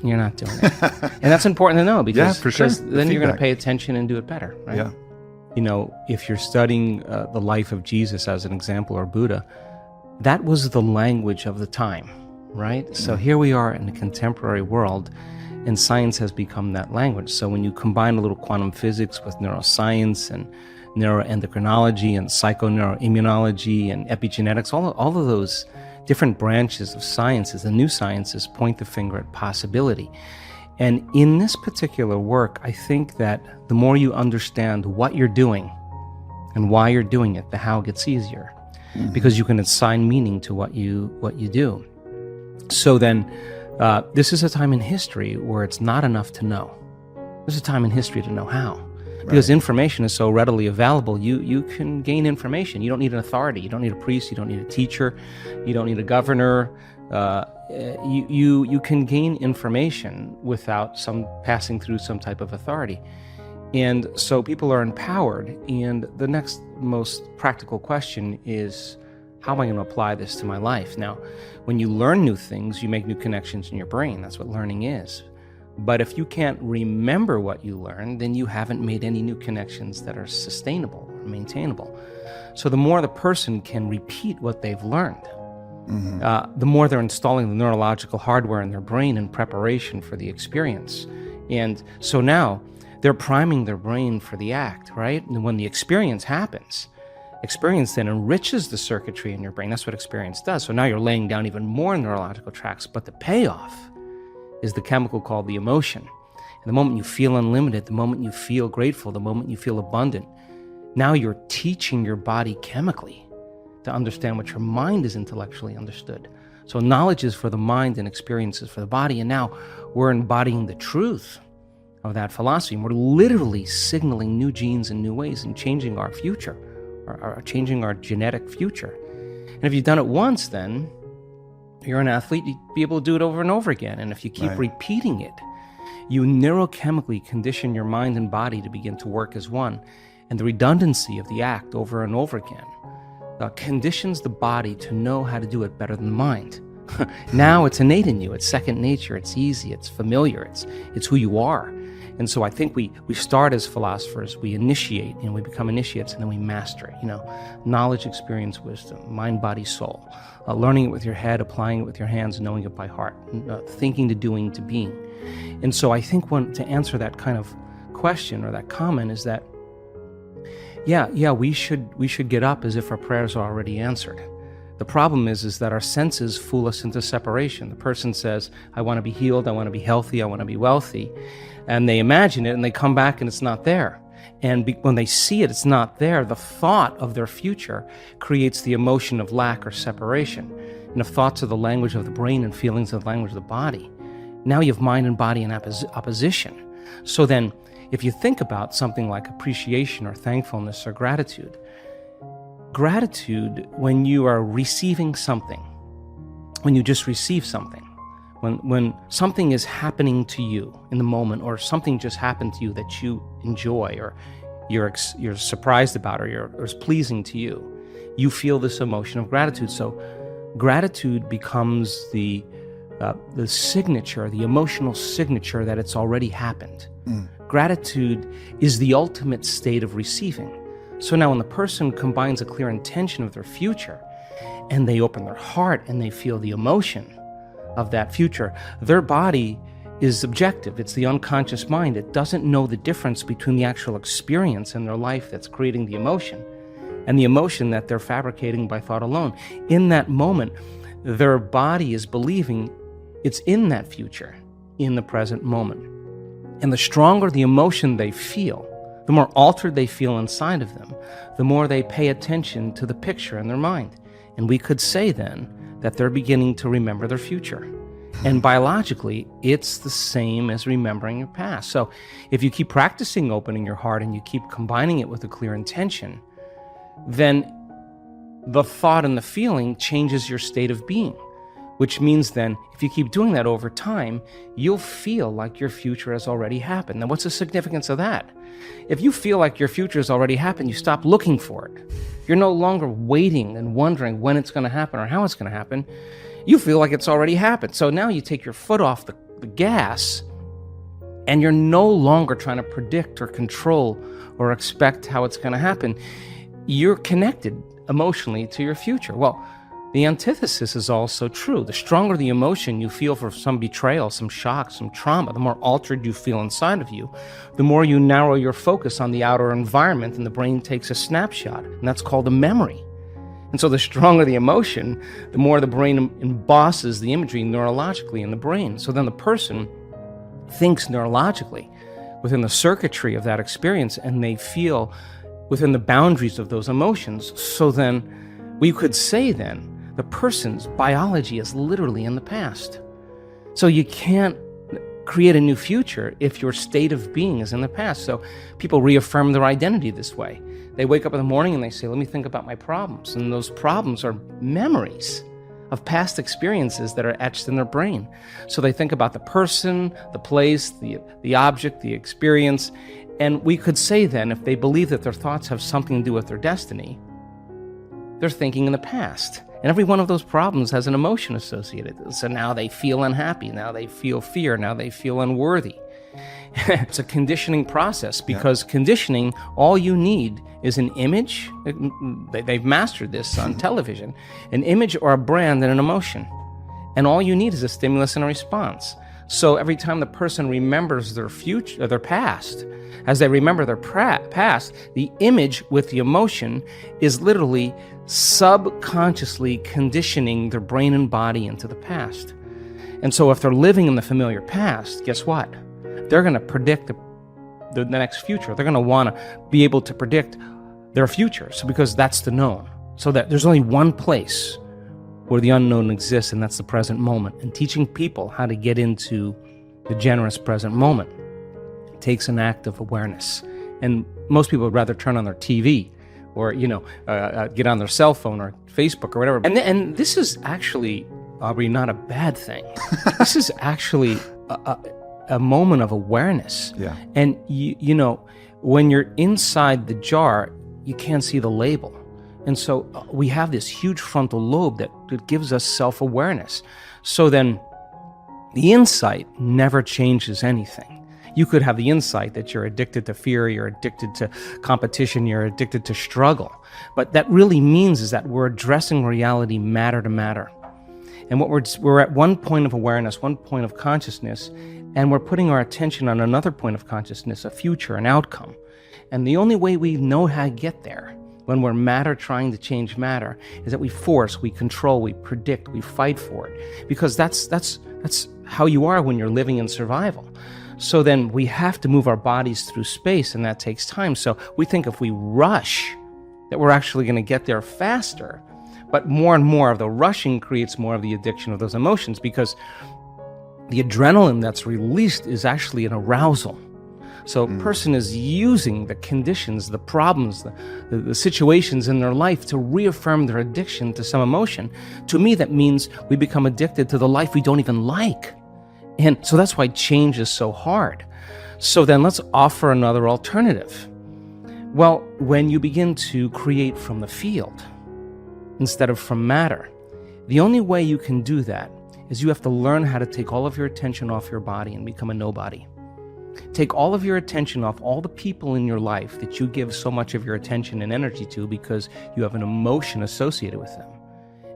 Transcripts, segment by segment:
You're not doing it. And that's important to know because, for sure. because then you're going to pay attention and do it better, right? Yeah. You know, if you're studying the life of Jesus as an example, or Buddha, that was the language of the time, right? So here we are in the contemporary world, and science has become that language. So when you combine a little quantum physics with neuroscience and neuroendocrinology and psychoneuroimmunology and epigenetics, all of those different branches of sciences, the new sciences, point the finger at possibility. And in this particular work, I think that the more you understand what you're doing and why you're doing it, the how gets easier, because you can assign meaning to what you do. So then, this is a time in history where it's not enough to know. There's a time in history to know how. Because information is so readily available, you can gain information. You don't need an authority. You don't need a priest. You don't need a teacher. You don't need a governor. You can gain information without passing through some type of authority. And so people are empowered. And the next most practical question is, how am I going to apply this to my life? Now, when you learn new things, you make new connections in your brain. That's what learning is. But if you can't remember what you learned, then you haven't made any new connections that are sustainable or maintainable. So the more the person can repeat what they've learned, the more they're installing the neurological hardware in their brain in preparation for the experience. And so now they're priming their brain for the act, right? And when the experience happens, experience then enriches the circuitry in your brain. That's what experience does. So now you're laying down even more neurological tracks, but the payoff is the chemical called the emotion. And the moment you feel unlimited, the moment you feel grateful, the moment you feel abundant, now you're teaching your body chemically to understand what your mind is intellectually understood. So knowledge is for the mind and experience is for the body. And now we're embodying the truth of that philosophy. And we're literally signaling new genes in new ways and changing our future, or changing our genetic future. And if you've done it once, then you're an athlete, you'd be able to do it over and over again. And if you keep repeating it, you neurochemically condition your mind and body to begin to work as one. And the redundancy of the act over and over again conditions the body to know how to do it better than the mind. Now it's innate in you. It's second nature. It's easy. It's familiar. It's who you are. And so I think we start as philosophers, we initiate, and we become initiates, and then we master it. You know, knowledge, experience, wisdom, mind, body, soul. Learning it with your head, applying it with your hands, knowing it by heart, thinking to doing to being. And so I think to answer that kind of question or that comment is that, we should get up as if our prayers are already answered. The problem is that our senses fool us into separation. The person says, I want to be healed, I want to be healthy, I want to be wealthy. And they imagine it and they come back and it's not there. And when they see it, it's not there. The thought of their future creates the emotion of lack or separation. And if thoughts are the language of the brain and feelings are the language of the body, now you have mind and body in opposition. So then, if you think about something like appreciation or thankfulness or gratitude, when you are receiving something, when you just receive something, when something is happening to you in the moment, or something just happened to you that you enjoy, or you're surprised about, or is pleasing to you, you feel this emotion of gratitude. So gratitude becomes the signature, the emotional signature that it's already happened. Gratitude is the ultimate state of receiving. So now when the person combines a clear intention of their future, and they open their heart and they feel the emotion of that future, their body is objective. It's the unconscious mind. It doesn't know the difference between the actual experience in their life that's creating the emotion and the emotion that they're fabricating by thought alone. In that moment, their body is believing it's in that future, in the present moment. And the stronger the emotion they feel, the more altered they feel inside of them, the more they pay attention to the picture in their mind. And we could say then that they're beginning to remember their future. And biologically, it's the same as remembering your past. So if you keep practicing opening your heart and you keep combining it with a clear intention, then the thought and the feeling changes your state of being, which means then if you keep doing that over time, you'll feel like your future has already happened. Now, what's the significance of that? If you feel like your future has already happened, you stop looking for it. You're no longer waiting and wondering when it's going to happen or how it's going to happen. You feel like it's already happened. So now you take your foot off the gas, and you're no longer trying to predict or control or expect how it's going to happen. You're connected emotionally to your future. Well, the antithesis is also true. The stronger the emotion you feel for some betrayal, some shock, some trauma, the more altered you feel inside of you, the more you narrow your focus on the outer environment, and the brain takes a snapshot, and that's called a memory. And so the stronger the emotion, the more the brain embosses the imagery neurologically in the brain. So then the person thinks neurologically within the circuitry of that experience, and they feel within the boundaries of those emotions. So then we could say then the person's biology is literally in the past. So you can't create a new future if your state of being is in the past. So people reaffirm their identity this way. They wake up in the morning and they say, let me think about my problems. And those problems are memories of past experiences that are etched in their brain. So they think about the person, the place, the object, the experience. And we could say then, if they believe that their thoughts have something to do with their destiny, they're thinking in the past. And every one of those problems has an emotion associated. So now they feel unhappy, now they feel fear, now they feel unworthy. It's a conditioning process, because conditioning, all you need is an image. They've mastered this on television. An image or a brand and an emotion. And all you need is a stimulus and a response. So every time the person remembers their future, their past, as they remember their past, the image with the emotion is literally subconsciously conditioning their brain and body into the past. And so if they're living in the familiar past, guess what? They're going to predict the next future. They're going to want to be able to predict their future. So because that's the known. So that there's only one place where the unknown exists, and that's the present moment. And teaching people how to get into the generous present moment takes an act of awareness. And most people would rather turn on their TV or, get on their cell phone or Facebook or whatever. And this is actually, Aubrey, not a bad thing. This is actually a moment of awareness. Yeah. And, when you're inside the jar, you can't see the label. And so we have this huge frontal lobe that gives us self-awareness. So then the insight never changes anything. You could have the insight that you're addicted to fear, you're addicted to competition, you're addicted to struggle. But that really means is that we're addressing reality matter to matter. And what we're at one point of awareness, one point of consciousness, and we're putting our attention on another point of consciousness, a future, an outcome. And the only way we know how to get there, when we're matter trying to change matter, is that we force, we control, we predict, we fight for it. Because that's how you are when you're living in survival. So then we have to move our bodies through space, and that takes time. So we think if we rush, that we're actually going to get there faster. But more and more of the rushing creates more of the addiction of those emotions, because the adrenaline that's released is actually an arousal. So a person is using the conditions, the problems, the situations in their life to reaffirm their addiction to some emotion. To me, that means we become addicted to the life we don't even like. And so that's why change is so hard. So then let's offer another alternative. Well, when you begin to create from the field instead of from matter, the only way you can do that is you have to learn how to take all of your attention off your body and become a nobody. Take all of your attention off all the people in your life that you give so much of your attention and energy to because you have an emotion associated with them.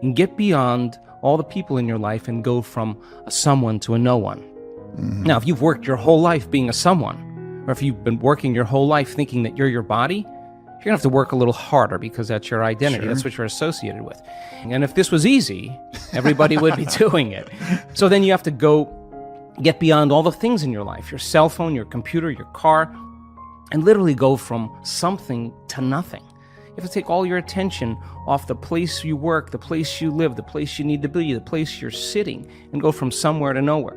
And get beyond all the people in your life and go from a someone to a no one. Mm-hmm. Now, if you've worked your whole life being a someone, or if you've been working your whole life thinking that you're your body, you're going to have to work a little harder because that's your identity. Sure. That's what you're associated with. And if this was easy, everybody would be doing it. So then you have to go get beyond all the things in your life, your cell phone, your computer, your car, and literally go from something to nothing. You have to take all your attention off the place you work, the place you live, the place you need to be, the place you're sitting, and go from somewhere to nowhere.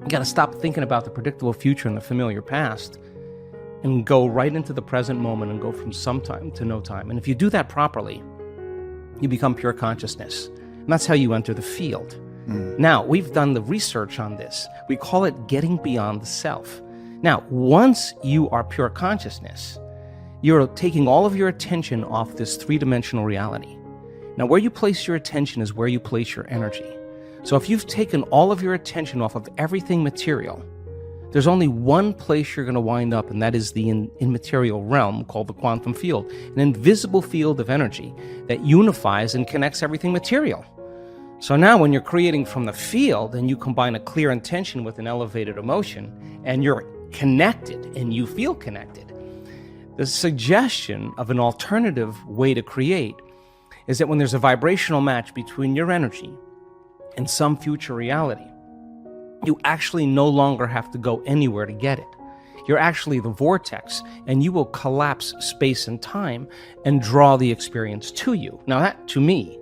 You got to stop thinking about the predictable future and the familiar past and go right into the present moment and go from some time to no time. And if you do that properly, you become pure consciousness. And that's how you enter the field. Now, we've done the research on this. We call it getting beyond the self. Now, once you are pure consciousness, you're taking all of your attention off this three-dimensional reality. Now, where you place your attention is where you place your energy. So if you've taken all of your attention off of everything material, there's only one place you're going to wind up, and that is the immaterial realm called the quantum field, an invisible field of energy that unifies and connects everything material. So now when you're creating from the field and you combine a clear intention with an elevated emotion and you're connected and you feel connected, the suggestion of an alternative way to create is that when there's a vibrational match between your energy and some future reality, you actually no longer have to go anywhere to get it. You're actually the vortex, and you will collapse space and time and draw the experience to you. Now that, to me,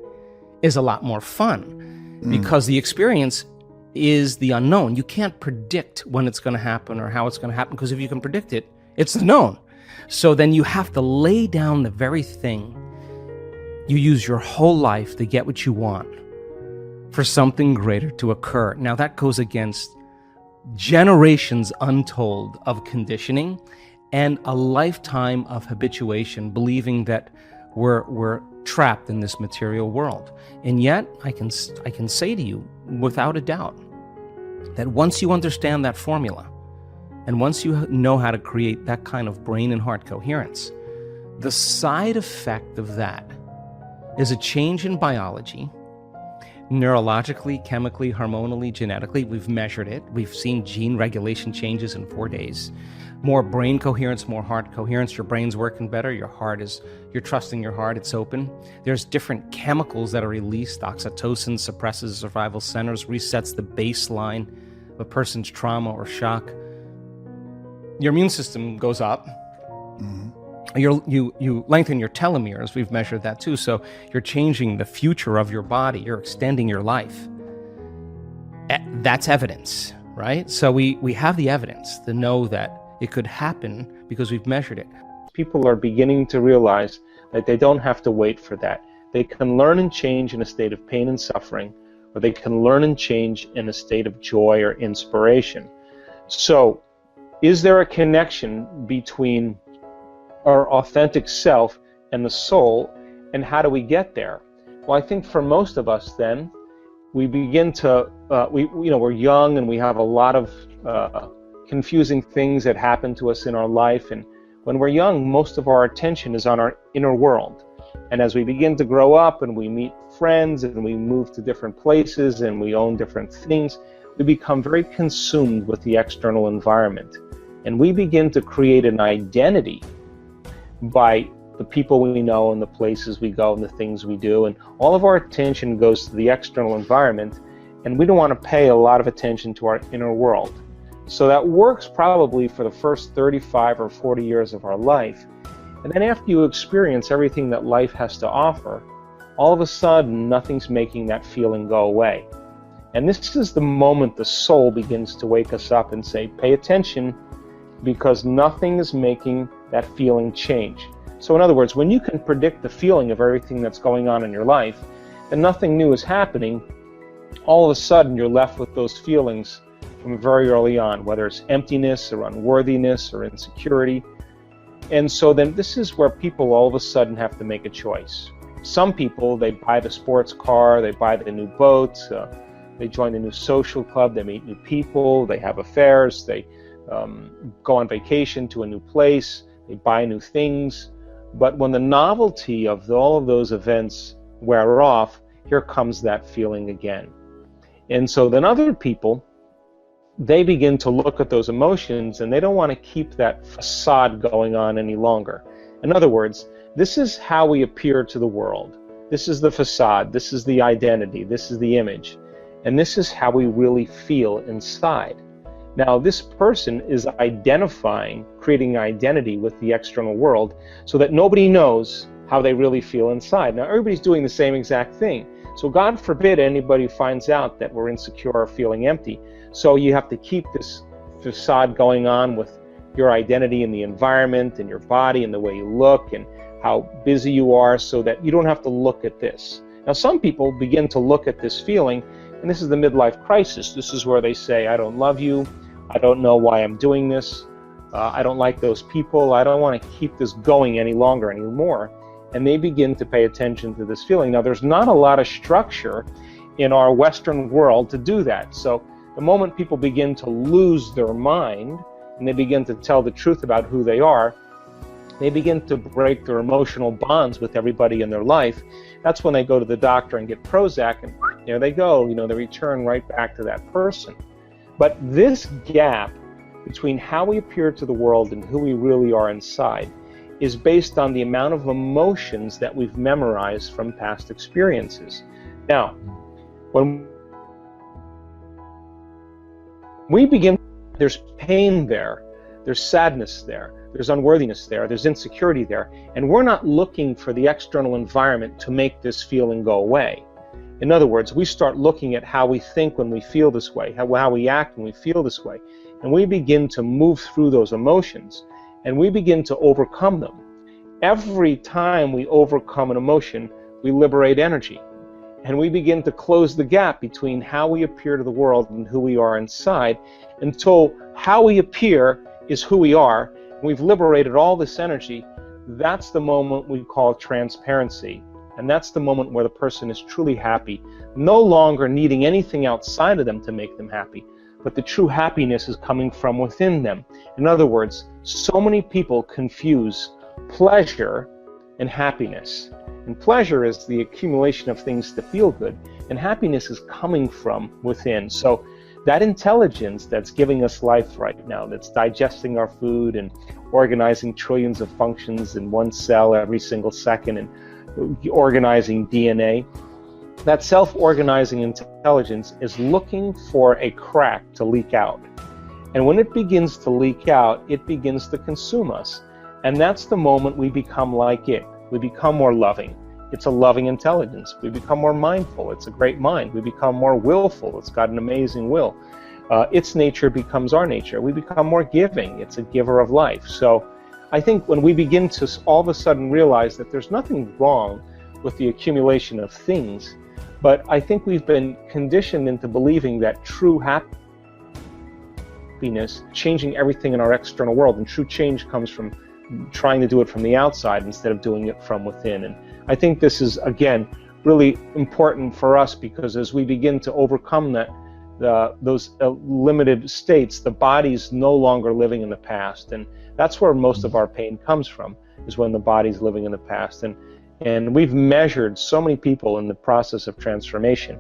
is a lot more fun because the experience is the unknown. You can't predict when it's going to happen or how it's going to happen, because if you can predict it, it's the known. So then you have to lay down the very thing you use your whole life to get what you want for something greater to occur. Now that goes against generations untold of conditioning and a lifetime of habituation, believing that we're trapped in this material world. And yet I can say to you without a doubt that once you understand that formula, and once you know how to create that kind of brain and heart coherence, the side effect of that is a change in biology, neurologically, chemically, hormonally, genetically. We've measured it. We've seen gene regulation changes in 4 days. More brain coherence, more heart coherence. Your brain's working better. You're trusting your heart. It's open. There's different chemicals that are released. Oxytocin suppresses survival centers, resets the baseline of a person's trauma or shock. Your immune system goes up. You lengthen your telomeres. We've measured that too. So you're changing the future of your body. You're extending your life. That's evidence, right? So we have the evidence to know that it could happen because we've measured it. People are beginning to realize that they don't have to wait for that. They can learn and change in a state of pain and suffering, or they can learn and change in a state of joy or inspiration. So, is there a connection between our authentic self and the soul, and how do we get there? Well, I think for most of us then, we begin to, we're young and we have a lot of confusing things that happen to us in our life, and when we're young, most of our attention is on our inner world. And as we begin to grow up and we meet friends and we move to different places and we own different things, we become very consumed with the external environment. And we begin to create an identity by the people we know and the places we go and the things we do. And all of our attention goes to the external environment, and we don't want to pay a lot of attention to our inner world. So that works probably for the first 35 or 40 years of our life. And then after you experience everything that life has to offer, all of a sudden nothing's making that feeling go away. And this is the moment the soul begins to wake us up and say, pay attention, because nothing is making that feeling change. So in other words, when you can predict the feeling of everything that's going on in your life, and nothing new is happening, all of a sudden you're left with those feelings from very early on, whether it's emptiness or unworthiness or insecurity. And so then this is where people all of a sudden have to make a choice. Some people, they buy the sports car, they buy the new boat, they join the new social club, they meet new people, they have affairs, they go on vacation to a new place, they buy new things. But when the novelty of all of those events wear off, here comes that feeling again. And so then other people, they begin to look at those emotions and they don't want to keep that facade going on any longer. In other words, this is how we appear to the world. This is the facade, this is the identity, this is the image. And this is how we really feel inside. Now, this person is identifying, creating identity with the external world so that nobody knows how they really feel inside. Now, everybody's doing the same exact thing. So God forbid anybody finds out that we're insecure or feeling empty. So you have to keep this facade going on with your identity in the environment and your body and the way you look and how busy you are, so that you don't have to look at this. Now, some people begin to look at this feeling, and this is the midlife crisis. This is where they say, I don't love you. I don't know why I'm doing this. I don't like those people. I don't want to keep this going any longer anymore. And they begin to pay attention to this feeling. Now, there's not a lot of structure in our Western world to do that. So the moment people begin to lose their mind and they begin to tell the truth about who they are, they begin to break their emotional bonds with everybody in their life. That's when they go to the doctor and get Prozac, and there they go, they return right back to that person. But this gap between how we appear to the world and who we really are inside is based on the amount of emotions that we've memorized from past experiences. Now, when we begin, there's pain there, there's sadness there, there's unworthiness there, there's insecurity there, and we're not looking for the external environment to make this feeling go away. In other words, we start looking at how we think when we feel this way, how we act when we feel this way, and we begin to move through those emotions, and we begin to overcome them. Every time we overcome an emotion, we liberate energy, and we begin to close the gap between how we appear to the world and who we are inside, until how we appear is who we are. We've liberated all this energy. That's the moment we call transparency, and that's the moment where the person is truly happy, no longer needing anything outside of them to make them happy, but the true happiness is coming from within them. In other words, so many people confuse pleasure and happiness. And pleasure is the accumulation of things to feel good, and happiness is coming from within. So that intelligence that's giving us life right now, that's digesting our food and organizing trillions of functions in one cell every single second and organizing DNA, that self-organizing intelligence is looking for a crack to leak out. And when it begins to leak out, it begins to consume us. And that's the moment we become like it. We become more loving. It's a loving intelligence. We become more mindful. It's a great mind. We become more willful. It's got an amazing will. Its nature becomes our nature. We become more giving. It's a giver of life. So I think when we begin to all of a sudden realize that there's nothing wrong with the accumulation of things, but I think we've been conditioned into believing that true happiness, changing everything in our external world, and true change comes from trying to do it from the outside instead of doing it from within. And I think this is, again, really important for us, because as we begin to overcome those limited states, the body's no longer living in the past. And that's where most of our pain comes from, is when the body's living in the past. And we've measured so many people in the process of transformation.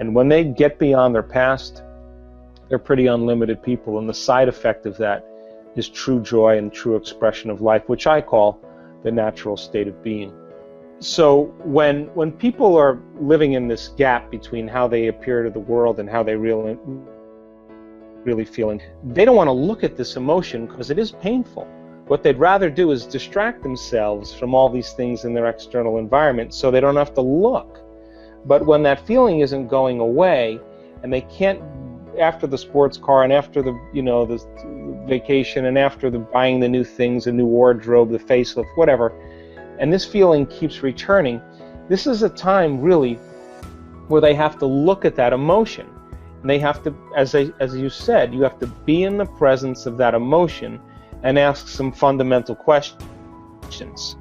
And when they get beyond their past, they're pretty unlimited people. And the side effect of that is true joy and true expression of life, which I call the natural state of being. So when people are living in this gap between how they appear to the world and how they really feel, they don't want to look at this emotion because it is painful. What they'd rather do is distract themselves from all these things in their external environment so they don't have to look. But when that feeling isn't going away, and they can't, after the sports car and after the the vacation and after the buying the new things, the new wardrobe, the facelift, whatever, and this feeling keeps returning, this is a time really where they have to look at that emotion. And they have to, as you said, you have to be in the presence of that emotion and ask some fundamental questions.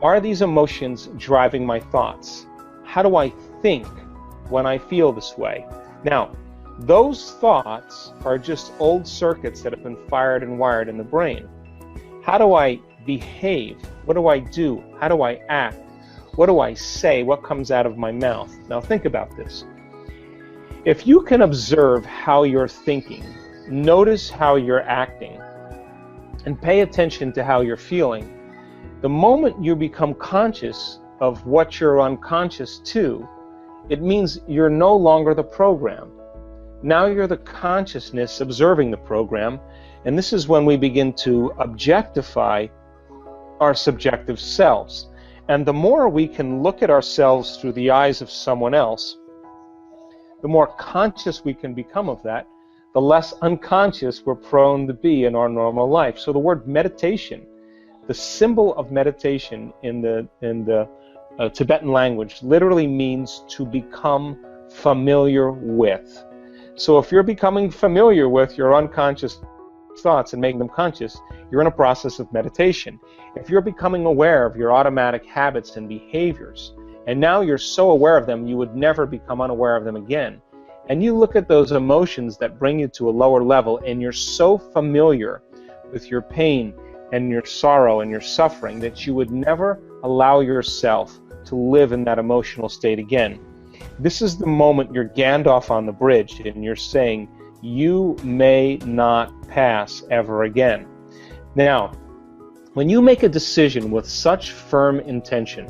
Are these emotions driving my thoughts? How do I think when I feel this way? Now, those thoughts are just old circuits that have been fired and wired in the brain. How do I behave? What do I do? How do I act? What do I say? What comes out of my mouth? Now think about this. If you can observe how you're thinking, notice how you're acting, and pay attention to how you're feeling, the moment you become conscious of what you're unconscious to, it means you're no longer the program. Now you're the consciousness observing the program, and this is when we begin to objectify our subjective selves. And the more we can look at ourselves through the eyes of someone else, the more conscious we can become of that, the less unconscious we're prone to be in our normal life. So the word meditation, the symbol of meditation in the Tibetan language, literally means to become familiar with. So if you're becoming familiar with your unconscious thoughts and making them conscious, you're in a process of meditation. If you're becoming aware of your automatic habits and behaviors, And now you're so aware of them, you would never become unaware of them again. And you look at those emotions that bring you to a lower level, and you're so familiar with your pain and your sorrow and your suffering that you would never allow yourself to live in that emotional state again. This is the moment you're Gandalf on the bridge and you're saying, you may not pass ever again. Now, when you make a decision with such firm intention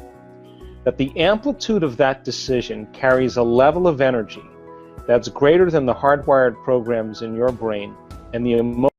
that the amplitude of that decision carries a level of energy that's greater than the hardwired programs in your brain and the emotion